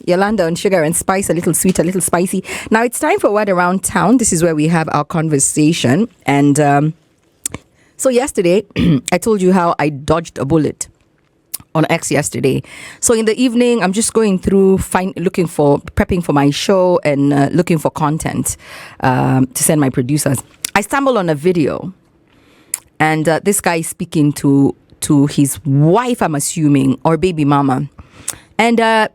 Yolanda on sugar and spice, a little sweet, a little spicy. Now it's time for Word Around Town. This is where we have our conversation. And so yesterday, I told you how I dodged a bullet on X yesterday. So in the evening, I'm just going through, prepping for my show and looking for content to send my producers. I stumbled on a video, and this guy is speaking to his wife, I'm assuming, or baby mama, and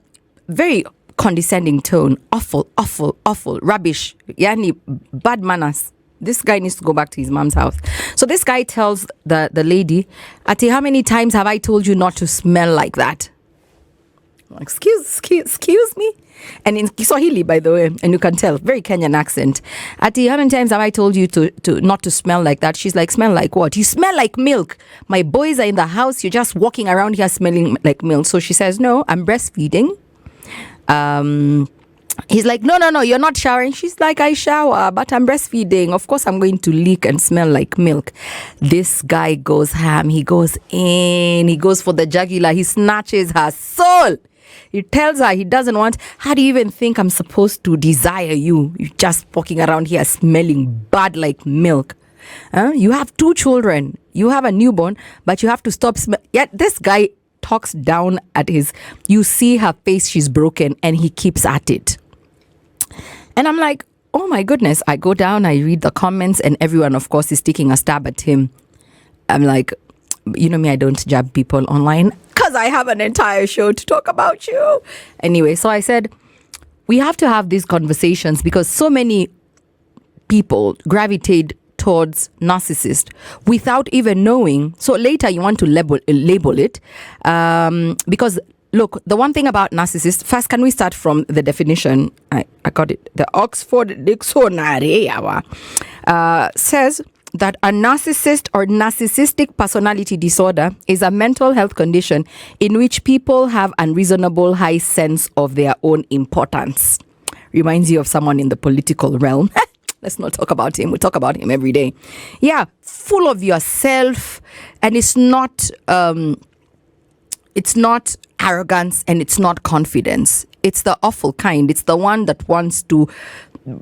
very condescending tone, awful, rubbish, yani bad manners. This guy needs to go back to his mom's house. So this guy tells the lady, Ati, how many times have I told you not to smell like that? Excuse me? And in Kiswahili, by the way, and you can tell, very Kenyan accent. Ati, how many times have I told you to not to smell like that? She's like, smell like what? You smell like milk. My boys are in the house. You're just walking around here smelling like milk. So she says, no, I'm breastfeeding. He's like, no, you're not showering. She's like, I shower, but I'm breastfeeding. Of course, I'm going to leak and smell like milk. This guy goes ham. He goes in. He goes for the jugular. He snatches her soul. He tells her he doesn't want. How do you even think I'm supposed to desire you? You're just walking around here smelling bad like milk. You have 2 children. You have a newborn, but you have to stop smelling. Yet this guy talks down at his. You see her face. She's broken, and he keeps at it. And I'm like, oh my goodness. I go down, I read the comments, and everyone, of course, is taking a stab at him. I'm like, you know me, I don't jab people online because I have an entire show to talk about you. Anyway, so I said, we have to have these conversations because so many people gravitate towards narcissist without even knowing. So later you want to label it because look, the one thing about narcissist, first, can we start from the definition? I got it. The Oxford Dictionary says that a narcissist or narcissistic personality disorder is a mental health condition in which people have unreasonable high sense of their own importance. Reminds you of someone in the political realm. Let's not talk about him. We talk about him every day. Yeah, full of yourself, and it's not arrogance and it's not confidence. It's the awful kind. It's the one that wants to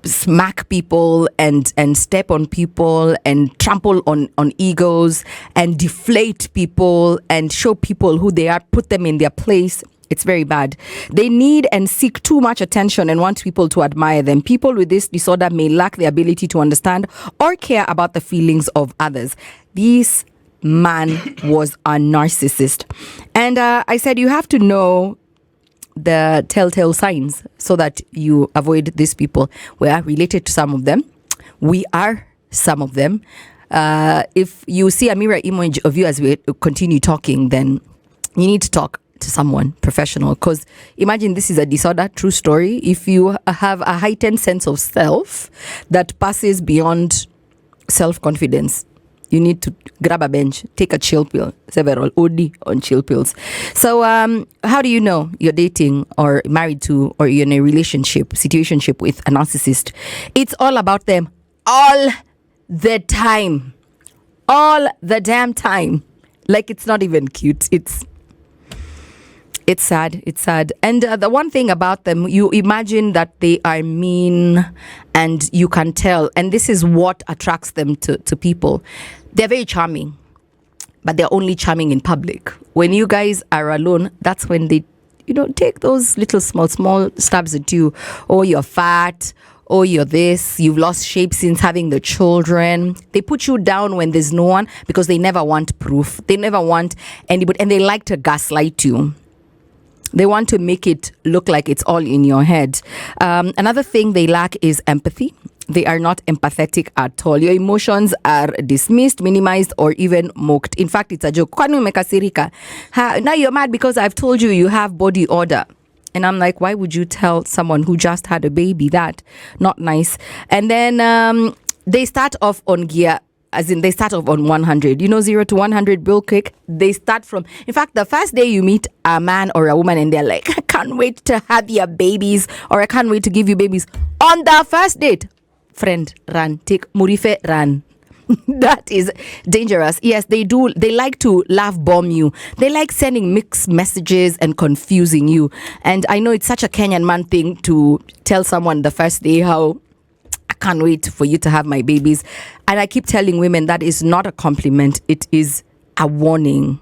smack people and step on people and trample on egos and deflate people and show people who they are, put them in their place. It's very bad. They need and seek too much attention and want people to admire them. People with this disorder may lack the ability to understand or care about the feelings of others. This man was a narcissist. And I said, you have to know the telltale signs so that you avoid these people. We are related to some of them. We are some of them. If you see a mirror image of you as we continue talking, then you need to talk to someone professional, because imagine this is a disorder, true story. If you have a heightened sense of self that passes beyond self-confidence, you need to grab a bench, take a chill pill, several OD on chill pills. So how do you know you're dating or married to or you're in a situationship with a narcissist? It's all about them all the time. All the damn time. Like, it's not even cute. It's sad. It's sad. And the one thing about them, you imagine that they are mean and you can tell. And this is what attracts them to people. They're very charming, but they're only charming in public. When you guys are alone, that's when they, take those little small stabs at you. Oh, you're fat. Oh, you're this. You've lost shape since having the children. They put you down when there's no one because they never want proof. They never want anybody. And they like to gaslight you. They want to make it look like it's all in your head. Another thing they lack is empathy. They are not empathetic at all. Your emotions are dismissed, minimized, or even mocked. In fact, it's a joke. Kwani umekasirika? Now you're mad because I've told you have body odor. And I'm like, why would you tell someone who just had a baby that? Not nice. And then they start off on gear. As in, they start off on 100. 0 to 100 real quick. They start from, in fact, the first day you meet a man or a woman and they're like, I can't wait to have your babies, or I can't wait to give you babies. On the first date, friend, run. Take Murife, run. That is dangerous. Yes, they do. They like to laugh bomb you. They like sending mixed messages and confusing you. And I know it's such a Kenyan man thing to tell someone the first day how I can't wait for you to have my babies. And I keep telling women that is not a compliment. It is a warning.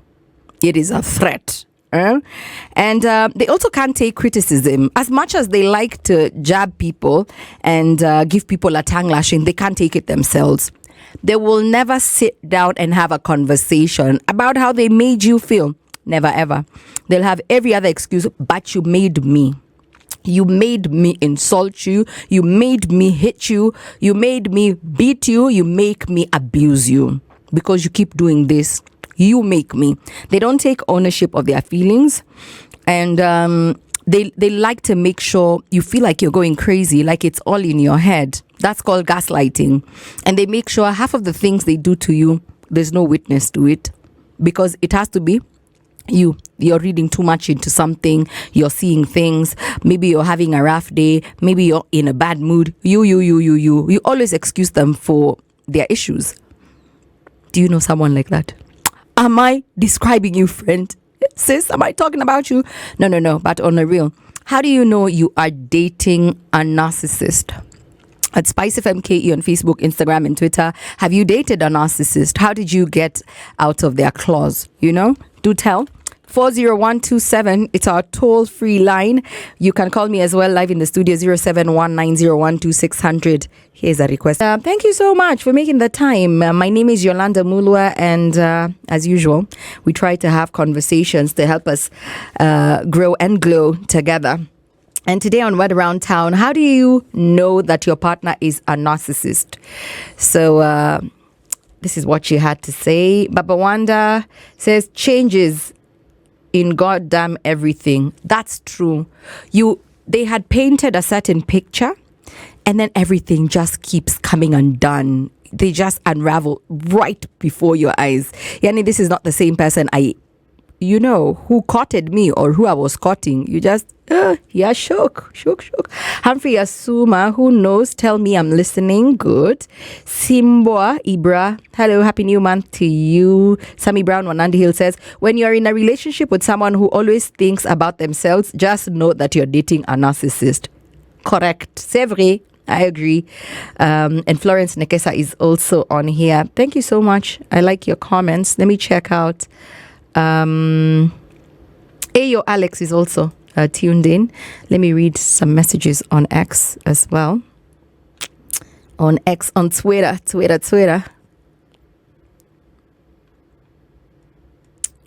It is a threat. And they also can't take criticism. As much as they like to jab people and give people a tongue lashing, they can't take it themselves. They will never sit down and have a conversation about how they made you feel. Never ever. They'll have every other excuse, but you made me. You made me insult you. You made me hit you. You made me beat you. You make me abuse you. Because you keep doing this. You make me. They don't take ownership of their feelings. And they like to make sure you feel like you're going crazy, like it's all in your head. That's called gaslighting. And they make sure half of the things they do to you, there's no witness to it. Because it has to be you're reading too much into something, you're seeing things, maybe you're having a rough day, maybe you're in a bad mood. You always excuse them for their issues. Do you know someone like that? Am I describing you, friend? Sis, am I talking about you? No, but on a real. How do you know you are dating a narcissist? At SpiceFM KE on Facebook, Instagram, and Twitter. Have you dated a narcissist? How did you get out of their claws? Do tell. 40127, it's our toll-free line. You can call me as well live in the studio, 0719012600. Here's a request. Thank you so much for making the time. My name is Yolanda Mulwa, and as usual, we try to have conversations to help us grow and glow together. And today on Word Around Town, how do you know that your partner is a narcissist? So this is what she had to say. Baba Wanda says, changes in goddamn everything. That's true. They had painted a certain picture, and then everything just keeps coming undone. They just unravel right before your eyes. Yani, this is not the same person who courted me or who I was courting. You just, shook. Humphrey Asuma, who knows? Tell me I'm listening. Good. Simboa Ibra, hello, happy new month to you. Sammy Brown, Wanandi Hill says, when you're in a relationship with someone who always thinks about themselves, just know that you're dating a narcissist. Correct. C'est vrai. I agree. And Florence Nekesa is also on here. Thank you so much. I like your comments. Let me check out. Ayo Alex is also tuned in. Let me read some messages on X as well. On X, on Twitter.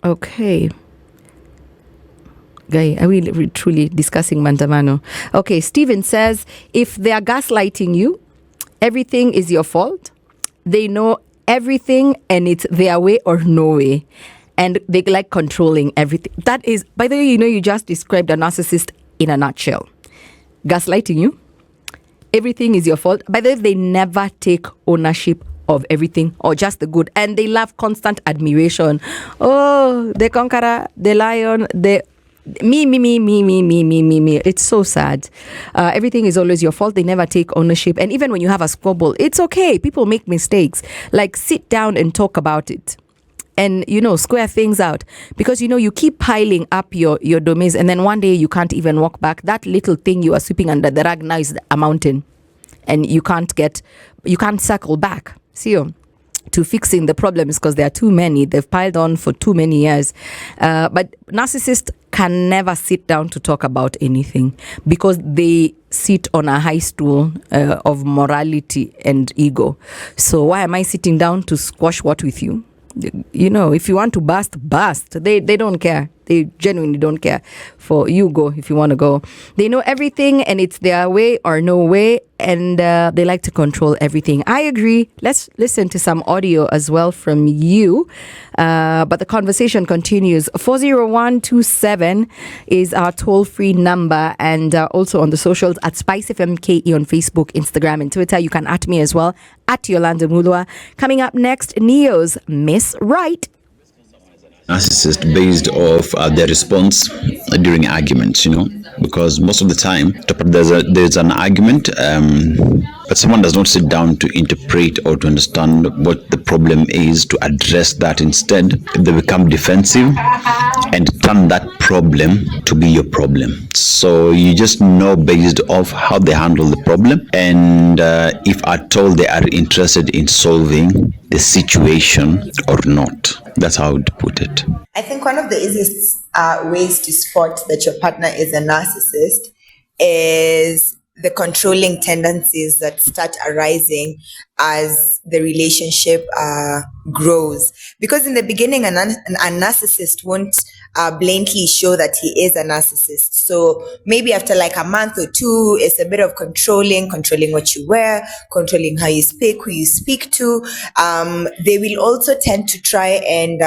Okay. Guy, are we truly discussing Mandamano? Okay, Steven says, if they are gaslighting you, everything is your fault. They know everything and it's their way or no way. And they like controlling everything. That is, by the way, you just described a narcissist in a nutshell. Gaslighting you. Everything is your fault. By the way, they never take ownership of everything or just the good. And they love constant admiration. Oh, the conqueror, the lion, the me. It's so sad. Everything is always your fault. They never take ownership. And even when you have a squabble, it's okay. People make mistakes. Like, sit down and talk about it. And, square things out. Because, you keep piling up your domains, and then one day you can't even walk back. That little thing you are sweeping under the rag now is a mountain. And you can't circle back. See, to fixing the problems because there are too many. They've piled on for too many years. But narcissists can never sit down to talk about anything because they sit on a high stool of morality and ego. So why am I sitting down to squash what with you? If you want to bust. They don't care. They genuinely don't care. For you, go if you want to go. They know everything and it's their way or no way, and they like to control everything. I agree. Let's listen to some audio as well from you. But the conversation continues. 40127 is our toll-free number, and also on the socials at SpiceFM KE on Facebook, Instagram, and Twitter. You can at me as well, at Yolanda Mulwa. Coming up next, Neo's Miss Right. Narcissist based off their response during arguments, because most of the time there's an argument, but someone does not sit down to interpret or to understand what the problem is to address that. Instead, they become defensive and turn that problem to be your problem. So you just know based off how they handle the problem, and if at all they are interested in solving the situation or not. That's how I would put it. I think one of the easiest ways to spot that your partner is a narcissist is the controlling tendencies that start arising as the relationship grows. Because in the beginning, a narcissist won't blatantly show that he is a narcissist. So maybe after like a month or two, it's a bit of controlling what you wear, controlling how you speak, who you speak to. They will also tend to try and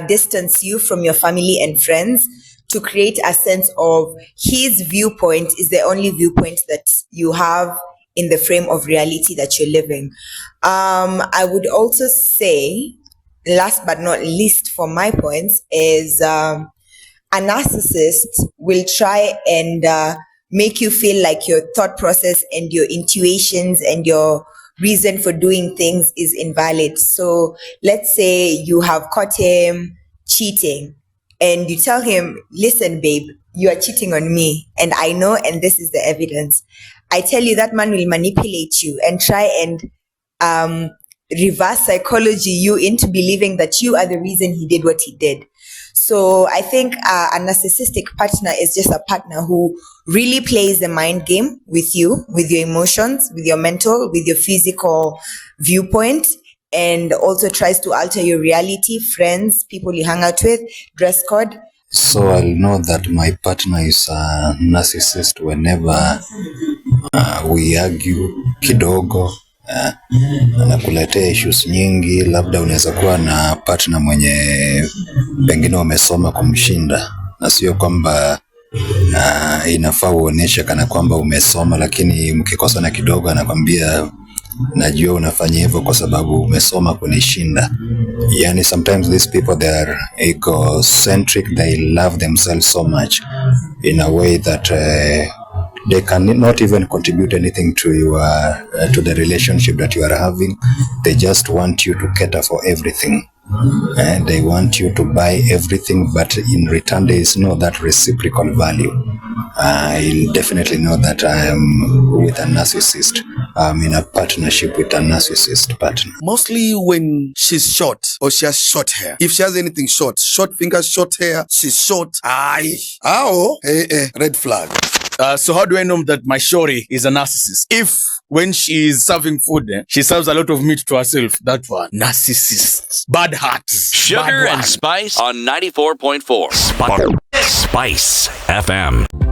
distance you from your family and friends to create a sense of his viewpoint is the only viewpoint that you have in the frame of reality that you're living. I would also say, last but not least for my points, is a narcissist will try and make you feel like your thought process and your intuitions and your reason for doing things is invalid. So let's say you have caught him cheating and you tell him, listen, babe, you are cheating on me and I know, and this is the evidence. I tell you that man will manipulate you and try and reverse psychology you into believing that you are the reason he did what he did. So I think a narcissistic partner is just a partner who really plays the mind game with you, with your emotions, with your mental, with your physical viewpoint, and also tries to alter your reality, friends, people you hang out with, dress code. So I'll know that my partner is a narcissist whenever we argue kidogo, anakuletea issues nyingi. Labda unaweza kuwa na partner mwenye pengine wamesoma kumshinda, na sio kwamba inafaa uoneshe kana kwamba umesoma, lakini mkikosana kidogo anakwambia najua unafanya hivyo kwa sababu umesoma kunishinda. Yani sometimes these people, they are egocentric, they love themselves so much in a way that they can not even contribute anything to your to the relationship that you are having. They just want you to cater for everything, and they want you to buy everything, but in return there is no that reciprocal value. I'll definitely know that I'm with a narcissist. I'm in a partnership with a narcissist partner. Mostly when she's short or she has short hair. If she has anything short fingers, short hair, she's short. Red flag. So how do I know that my shorty is a narcissist? If when she is serving food, she serves a lot of meat to herself, that one, narcissist. Bad heart. Sugar and Spice on 94.4. SpiceFM.